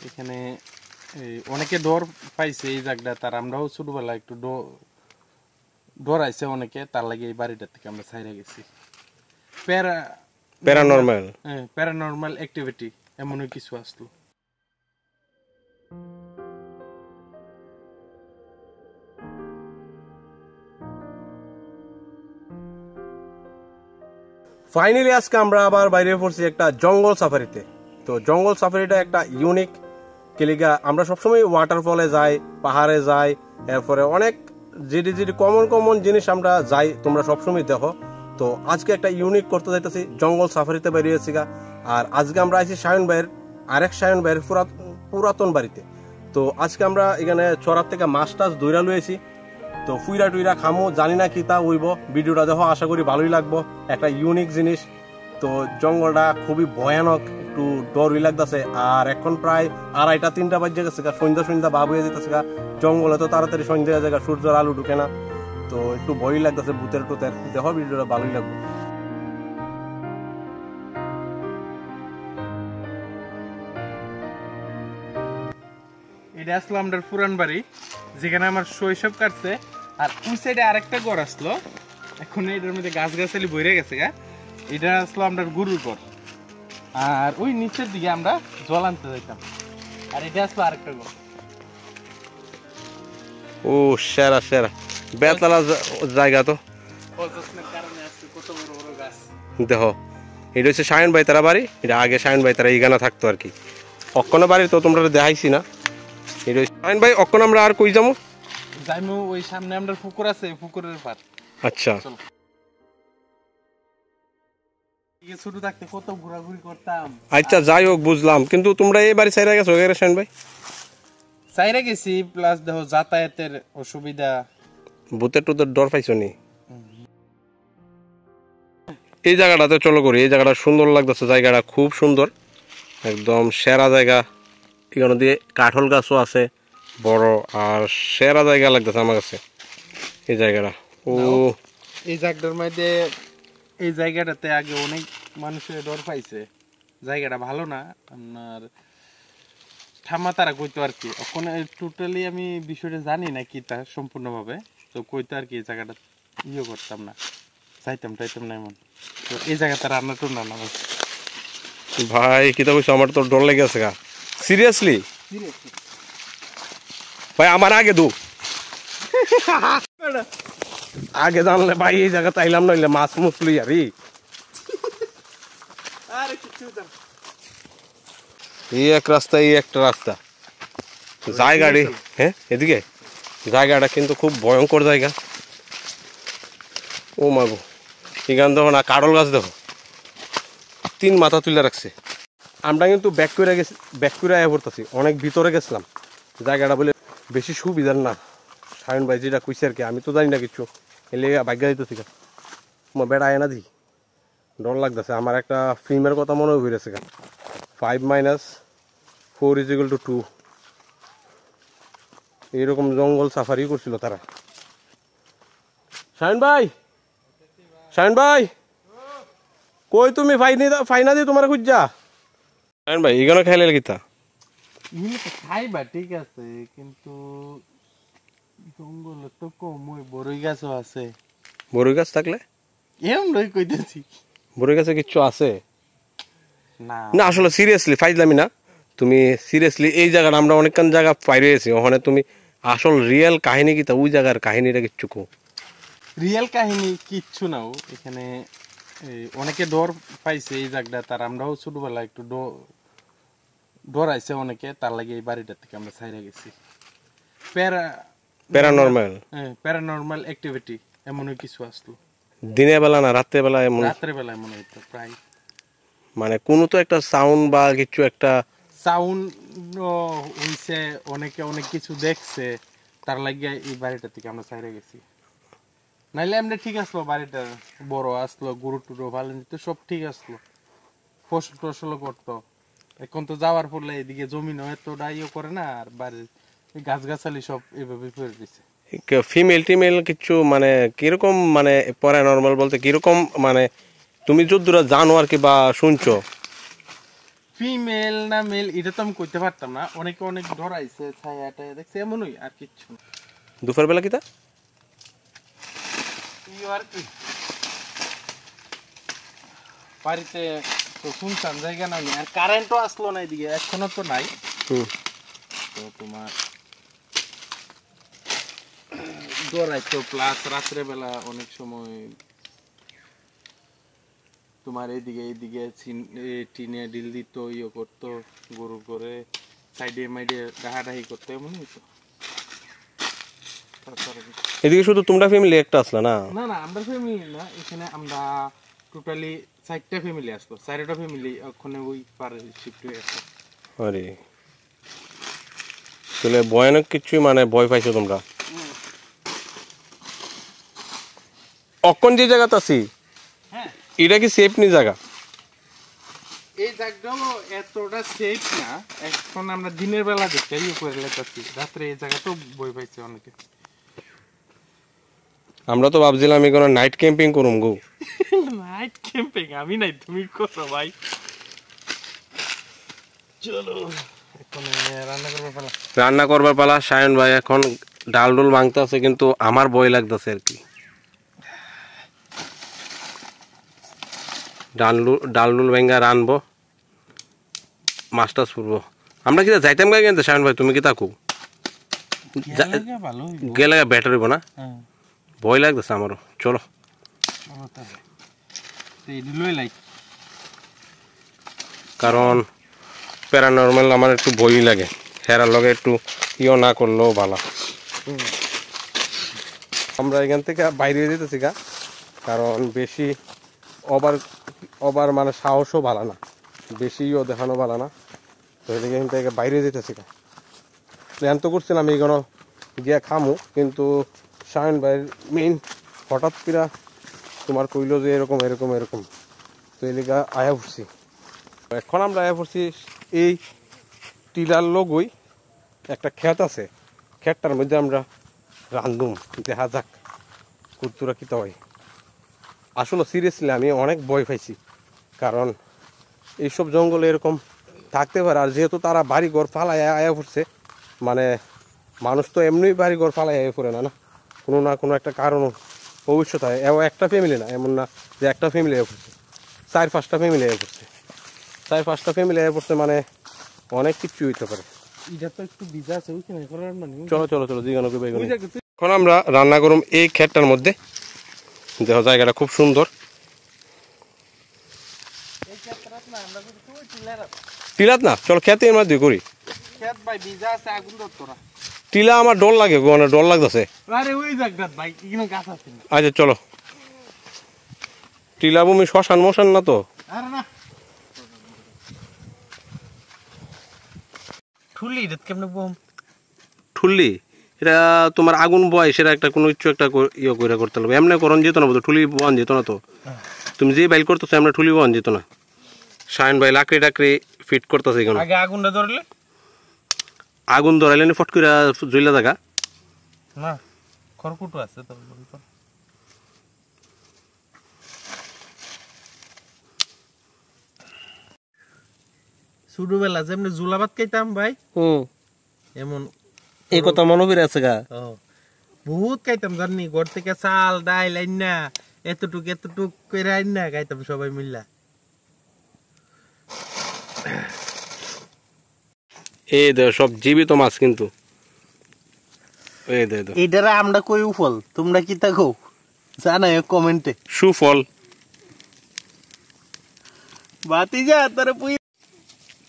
এখানে অনেকে ডর পাইছে এই জায়গাটা, তার আমরাও ছোটবেলা একটু ডরাইছে অনেকে, তার লাগে এই বাড়িটার থেকে আমরা ছাইরা গেছি। প্যারানরমাল অ্যাক্টিভিটি এমনই কিছু আসলো। ফাইনালি আজকে আমরা আবার বাইরে পড়ছি একটা জঙ্গল সাফারিতে। তো জঙ্গল সাফারিটা একটা ইউনিক কেলিগা। আমরা সবসময় ওয়াটারফলে যাই, পাহাড়ে যাই, এরপরে অনেক যেটি কমন জিনিস আমরা যাই, তোমরা সবসময় দেখো। তো আজকে একটা ইউনিক করতে যাইতেছি, জঙ্গল সাফারিতে বেরিয়েছি গা। আর আজকে আমরা আইছি শায়ন ভাইয়ের পুরাতন বাড়িতে। তো আজকে আমরা এখানে চড়ার থেকে মাছ টাছ দইরা লইছি। তো ফুইরা টুইরা খামো, জানি না কি তা হইব। ভিডিওটা দেখো, আশা করি ভালোই লাগবো। একটা ইউনিক জিনিস। তো জঙ্গলটা খুবই ভয়ানক, একটু ডরই লাগতেছে। আর এখন প্রায় 2:30-3টা বাজে গেছে, সন্ধ্যা ভাব হয়ে যেতেছে। জঙ্গলে তো তাড়াতাড়ি সন্ধ্যা হয়ে যায়, সূর্যের আলো ঢুকে না। তো একটু ভয়ই লাগতেছে, ভূতের টুতের। দেখো ভিডিওটা ভালোই লাগবে। এটা আসলো আমাদের পুরান বাড়ি, যেখানে আমার শৈশব কাটছে। আর ওই সাইডে আরেকটা ঘর আসলো, এখন এটার মধ্যে গাছগাছালি ভরে গেছে গা। এটা আসলো আমাদের গরুর ঘর। আর ওই নিচের দিকে আমরা জল আনতে যাইতাম। আর এটা আসলো আরেকটা ঘর। ও সেরা বেতালা জায়গা। তো কত বড় বড় গাছ দেখো, এটা হচ্ছে শায়ন ভাই তারা বাড়ি। এটা আগে শায়ন ভাই তারা এইখানে থাকতো আর কি। অক্ষণ বাড়ি তো তোমরা দেখাইছি না। এটা শায়ন ভাই, অক্ষণ আমরা আর কই যাবো? যাইমু ওই সামনে আমাদের পুকুর আছে, পুকুরের পার। আচ্ছা, ছোট থাকতে কত ঘোরাঘুরি করতাম। আচ্ছা যাই হোক, বুঝলাম। কিন্তু তোমরা এই বাড়ি ছাইরা গেছো শায়ন ভাই? ছাইরা গেছি, প্লাস দেখো যাতায়াতের অসুবিধা। ভূতের টুতের ডর পাইছো নি? এই জায়গাটাতে চলো করি। এই জায়গাটা সুন্দর লাগতেছে, জায়গাটা খুব সুন্দর, একদম সেরা জায়গা। এখানে দিয়ে কাঠল গাছও আছে বড়, আর সেরা জায়গা লাগতেছে আমার কাছে এই জায়গাটা। ও এই জায়গাটার মধ্যে, এই জায়গাটাতে আগে অনেক মানুষের ডর পাইছে। জায়গাটা ভালো না, আপনার ঠাম্মা তারা কইতো আর কি। ওখানে টোটালি আমি বিষয়টা জানি না কি তা সম্পূর্ণভাবে। তো কইতো আর কি এই জায়গাটা করতাম না, চাইতাম না এমন। তো এই জায়গাটা রান্না টুন্না না ভাই, কি তা কইছো? আমার তো ডর লেগে আছে গা। সিরিয়াসলি ভাই, আমার আগে দু আগে জানলে ভাই এই জায়গা তাইলাম, নইলে মাছ মুসলি আর এই এক রাস্তা, এই একটা রাস্তা জায়গাটি। হ্যাঁ, এদিকে জায়গাটা কিন্তু খুব ভয়ঙ্কর জায়গা। ও মাগো, এখান দেখো না, কাটল গাছ দেখো, 3 মাথা তুলে রাখছে। আমরা কিন্তু ব্যাক করে আয়া পড়তেছি, অনেক ভিতরে গেছিলাম। জায়গাটা বলে বেশি সুবিধার না। শায়ন ভাই যেটা কইছে আর কি, আমি তো জানি না কিছু। এলে ভাগ্য দিতেছি বেড়া আয় না দি, ডর লাগতেছে। আমার একটা ফিল্মের কথা মনে হয়েছে, 5 - 4 = 2। এইরকম জঙ্গল সাফারি করছিল তারা। শায়ন ভাই কই তুমি? ফাইনা দি তোমার খুঁজা। শায়ন ভাই এখানে খাইলে কিতা? খাইবা ঠিক আছে, কিন্তু জঙ্গলে তো কম, ওই বড়ই গাছও আছে। বড়ই গাছ থাকলে এরম লই কইতেছি, বড়ই গাছে কিচ্ছু আছে না? না আসলে সিরিয়াসলি ফাইজলামি না। তুমি সিরিয়াসলি এই জায়গাটা আমরা অনেকক্ষণ জায়গা পাইরে গেছি, ওখানে তুমি আসল রিয়েল কাহিনী কিতা, ওই জায়গার কাহিনীটা কিচ্ছু কো। রিয়েল কাহিনী কিচ্ছু নাও। এখানে অনেকে ডর পাইছে এই জায়গাটা, তার আমরাও ছোটবেলা একটু ডরাইছে অনেকে, তার লাগে এই বাড়িটার থেকে আমরা ছাইরা গেছি। প্যারানরমাল অ্যাক্টিভিটি এমনই কিছু আসলো। দিনের বেলা না রাতের বেলা? রাতের বেলায় মনে হইতো প্রায়। মানে কোনো তো একটা সাউন্ড বা কিছু একটা সাউন্ড হইছে, অনেকে অনেক কিছু দেখছে, তার লাগিয়ে এই বাড়িটা থেকে আমরা ছাইরা গেছি। নাইলে এমনি ঠিক আসলো, বাড়িটা বড় আসলো, গরু টুরু ভালো নিত, সব ঠিক আসলো, ফসল টসলও করতো। এখন তো যাওয়ার পড়লে এদিকে জমি নয় তো ডাইও করে না, আর বাড়ির গাছগাছালি সব এভাবে পড়ে দিছে। ফিমেল টিমেল কিছু মানে কিরকম, মানে প্যারানরমাল বলতে কিরকম, মানে তুমি যদ্দূরা জানো আর কি বা শুনছো? ফিমেল না মেল এটা তো আমি কইতে পারতাম না, অনেকে অনেক ধরাইছে ছায়াটা দেখছে এমনই আর কিচ্ছু না। দুপুর বেলা কিতা আর কি বাড়িতে তো শুনতাম জায়গা নাই, আর কারেন্টও আসলো না এদিকে, এখনো তো নাই। তো তোমার দৌড়াইতো, প্লাস রাত্রে বেলা অনেক সময় তোমার এইদিকে টিনে ডিল দিত, ইয়ে করতো, গরু করে সাইডে মাইডে ডাহাডাহি করতো, এমনই হইতো। এদিকে শুধু তোমরা ফ্যামিলি একটা আসলা না? না না, আমরা ফ্যামিলি না, এখানে আমরা টোটালি 4টা ফ্যামিলি আসলো, 4টা ফ্যামিলি ওখানে ওই পারে শিফট হয়ে আসলো। আরে তাহলে ভয়ানক কিছুই, মানে ভয় পাইছো তোমরা? অক্ষণ যে জায়গাতে আছি হ্যাঁ, এটা কি সেফ নি জায়গা? এই জায়গাটাও এতটা সেফ না, এখন আমরা দিনের বেলা দেখতে ইয়ে করে লেখাচ্ছি, রাত্রে এই জায়গা তো বই পাইছে অনেকে। আমরা তো ভাবছিলাম এখানে নাইট ক্যাম্পিং করুম গো। নাইট ক্যাম্পিং আমি নাই, তুমি করো ভাই। চলো এখন রান্না করবার পালা। সায়ন ভাই এখন ডাল ডুল ভাঙতে আছে, কিন্তু আমার ভয় লাগতেছে আর কি। ডাল ডুল ভেঙ্গা রানবো, মাছ টাছ ফুরবো। আমরা কি যাইতাম গাই কিন্তু সায়ন ভাই, তুমি কি তাকু গেলে বেটার হইব না? ভয় লাগতেছে আমারও। চলো কারণ প্যারানর্মাল আমার একটু ভয়ই লাগে, হেরার লগে একটু ইয়ে না করলেও ভালো। আমরা এখান থেকে বাইরে যেতেছি গা, কারণ বেশি ওভার মানে সাহসও ভালো না, বেশি ইয়ে দেখানো ভালো না। তো এদিকে এখান থেকে বাইরে যেতেছি গা। প্ল্যান তো করছিলাম এইখানে গিয়া খামু, কিন্তু শায়ন ভাইয়ের মেইন হঠাৎ করে তোমার কইলো যে এরকম এরকম এরকম, তো এদিকে আয়া পড়ছি। এখন আমরা আয়া পড়ছি এই টিলার লগই একটা ক্ষেত আছে, ক্ষেতটার মধ্যে আমরা রান্ধুম, দেখা যাক কুতুরা কিতা হয়। আসলে সিরিয়াসলি আমি অনেক ভয় পাইছি, কারণ এইসব জঙ্গলে এরকম থাকতে পারে। আর যেহেতু তারা বাড়ি ঘর ফালাই আয়া পড়ছে, মানে মানুষ তো এমনি বাড়ি ঘর ফালাই আয়া পড়ে না, না কোনো না কোনো একটা কারণ ভবিষ্যৎ হয়। একটা ফ্যামিলি না, এমন না যে একটা ফ্যামিলি আয়া পড়ছে, 4-5টা ফ্যামিলি আয়া পড়ছে। 4-5টা ফ্যামিলি আয়া পড়ছে, মানে অনেক কিছু হইতে পারে। চলো চলো চলো জিগানো করবে। এখন আমরা রান্না করুম এই ক্ষেতটার মধ্যে, দেখো জায়গাটা খুব সুন্দর। টিলাত না, চলো খেতে এর মধ্যে করি। টিলা আমার ডর লাগে, মানে ডর লাগতেছে। আচ্ছা চলো, টিলা ভূমি শ্মশান মশান না তো? ঠুল্লি এটা তোমার আগুন বয়, সেটা একটা কোনো কিছু একটা ইয়ে করে করতে হবে। এমনি করন যেত না, ঠুলি বহন যেত না। তো তুমি যে বাইল করতেছো এমনি ঠুলি বহন যেত না। শায়ন ভাই লাকড়ি টাকড়ি ফিট করতেছে এখানে। আগুনটা ধরলে, আগুন ধরাইলে ফট করে জ্বলা জায়গা না, খড়কুটো আছে তো। ছোটবেলা যেমনি জুলাবাত খাইতাম ভাই, এমন এই কথা মনে পড়ে আছে গা। বহুত খাইতাম জানি, ঘর থেকে চাল ডাইল আইনা এতটুক এতটুক করে আইনা খাইতাম সবাই মিল্লা। এই দে সব জীবিত মাছ, কিন্তু এই দে এইটারে আমরা কই উফল, তোমরা কি তা কও জানাই কমেন্টে। সুফল বাতি যা তোর পুই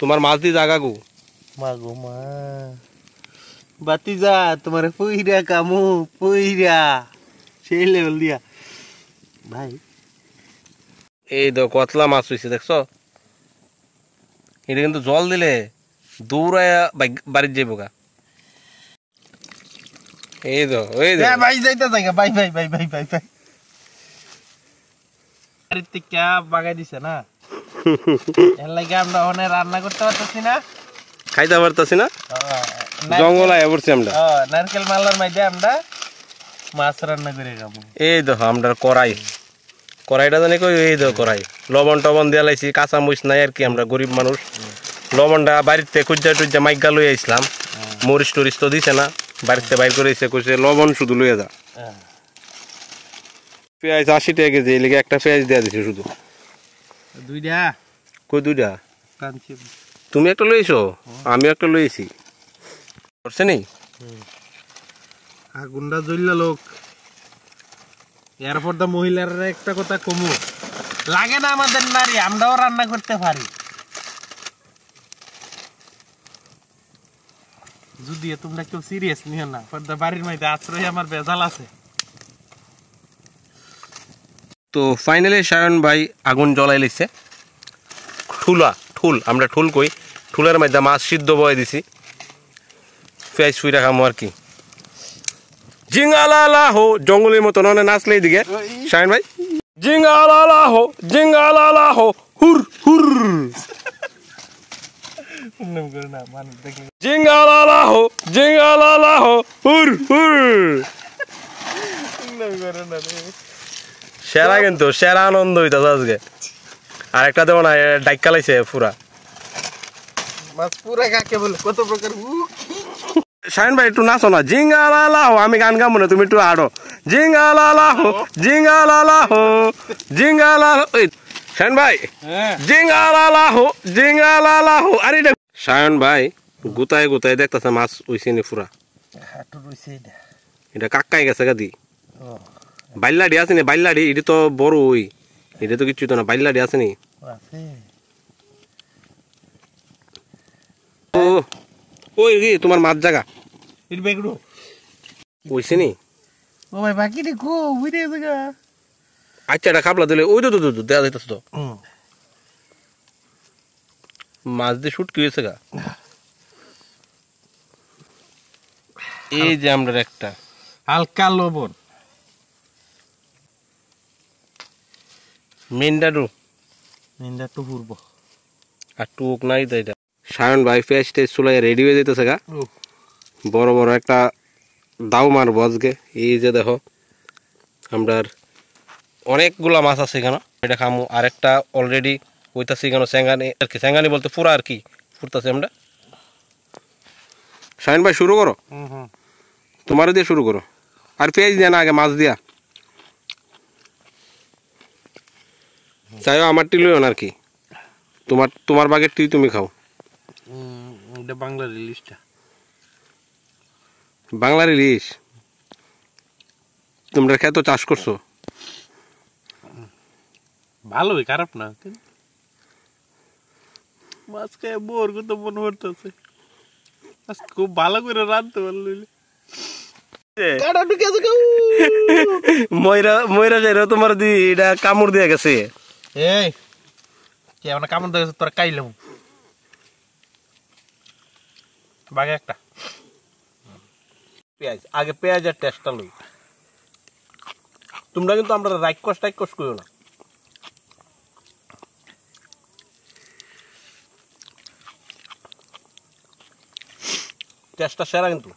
তোমার মাছ দি জাগা গো, মা গো মা, বাতি যা তোমার পুইরা কামু পুইরা সেই লেভেল দিয়া ভাই। এই দে কতলা মাছ হইছে দেখছো? এটা কিন্তু জল দিলে দৌড়ায়া বাড়ির যাইব গা। এই দো ওই দে ভাই যাইতা জায়গা, bye bye bye bye bye bye. আরে কে বাগাই দিছে না, এর লাগে আমরা ওখানে রান্না করতে পারতেছি না, খাইতে পারতাছি না, জঙ্গল আয়া পড়ছি আমরা। নারকেল মালার মাইদে আমরা মাছ রান্না করে খাবো। এই দেখো আমরা কড়াইটা জানি কই, এই দেখো কড়াই লবণ টবণ দিয়া লাইছি, কাঁচা মরিচ নাই আর কি, আমরা গরিব মানুষ। লবণটা বাড়িতে খুঁজা টুজা মাইকা লই আইছিলাম, মরিচ টরিচ তো দিছে না, বাড়িতে বাইর করে এসে কইছে লবণ শুধু লইয়া যা। পেঁয়াজ 80 টাকা কেজি, এই লিগে একটা পেঁয়াজ দেয়া দিছে শুধু। দুইটা কই দুইটা? কাঞ্চি তুমি একটা লইছো, আমি একটা লইছি, করছে নি? আগুনটা জ্বললা লোক। এরপর তো মহিলারা একটা কথা কমু লাগে না, আমাদের নারী আমরাও রান্না করতে পারি। যদি তোমরা কেউ সিরিয়াস নিও না, পর্দা বাড়ির মধ্যে আশ্রয় আমার বেজাল আছে। তো ফাইনালি সায়ন ভাই আগুন জ্বলাই লিছে। ঠুল আমরা ঠুল কই, ঠুলের মধ্যে মাছ সিদ্ধ বয়ে দিছি, পেঁয়াজ শুই রাখামো আর কি। জিঙ্গালালা হো, জঙ্গলের মতো ননে নাচলে এদিকে সায়ন ভাই। জিঙ্গালালা হো হুর হুর, জিঙ্গালালা হো হুর হুর। সেরা কিন্তু, সেরা আনন্দ হইতাছে আজকে। আর একটা দেবো না, ডাইকা লাইছে পুরা মাছ পুরা কাকে বলে কত প্রকার। শাহিন ভাই একটু নাচো না, জিঙ্গালালা হো, আমি গান গাবো না, তুমি একটু আড়ো। জিঙ্গালালা হো জিঙ্গালালা হো জিঙ্গালালা, ওই শাহিন ভাই জিঙ্গালালা হো। আরে শায়ন ভাই গুতায় গুতায় দেখতেছে মাছ উইছে নি পুরা, এটা কাকাই গেছে গাদি। বাইল্লাডি আছে নি? বাইল্লাডি এটা তো বড়, ওই এটা তো কিছু তো না, বাইল্লাডি আছে নি? ও ওই রে তোমার মাছ জায়গা ওইছে নি? ও ভাই বাকি দেখো উইরে জায়গা। আচ্ছা এটা খাবলা দিলে ওই তো দেওয়া যাইতেছে তো, মাছ দিয়ে শুট কি হয়েছে গা। এই যে আমরা একটা হালকা লবণ, মেন্ডাডু নিন্দা টু পূর্ব আর টুক নাই তো। এটা সায়ন ভাই পেঁয়াজ টেস্ট চুলাই রেডি হয়ে যেতেছে গা। বড় বড় একটা দাও মারবো আজকে। এই যে দেখো আমরা অনেকগুলা মাছ আছে এখানে, এটা খামু। আর একটা অলরেডি হইতাছে এখানে স্যাঙ্গানি আর কি, স্যাঙ্গানি বলতে পুরা আর কি ফুটতাছে আমরা। শাহিন ভাই শুরু করো, তোমার দিয়ে শুরু করো। আর পেঁয়াজ দিয়া না, আগে মাছ দিয়া। চাইও আমার টি লইও না আর কি, তোমার বাগের টি তুমি খাও। এটা বাংলার ইলিশটা। বাংলার ইলিশ তোমরা খেতো চাষ করছো? ভালোই, খারাপ না। মাছ খেয়ে বোর কত মনে পড়তেছে, খুব ভালো করে রাঁধতে পারলে। ময়রা যাই তোমার দি এটা কামড় দিয়ে গেছে। এই কে আমরা কামড় দিয়ে গেছে, তোরা কাইলাম বাগে একটা পেঁয়াজ, আগে পেঁয়াজের টেস্টটা লই। তোমরা কিন্তু আমরা রাইকস করিও না। টেস্টটা সেরা কিন্তু।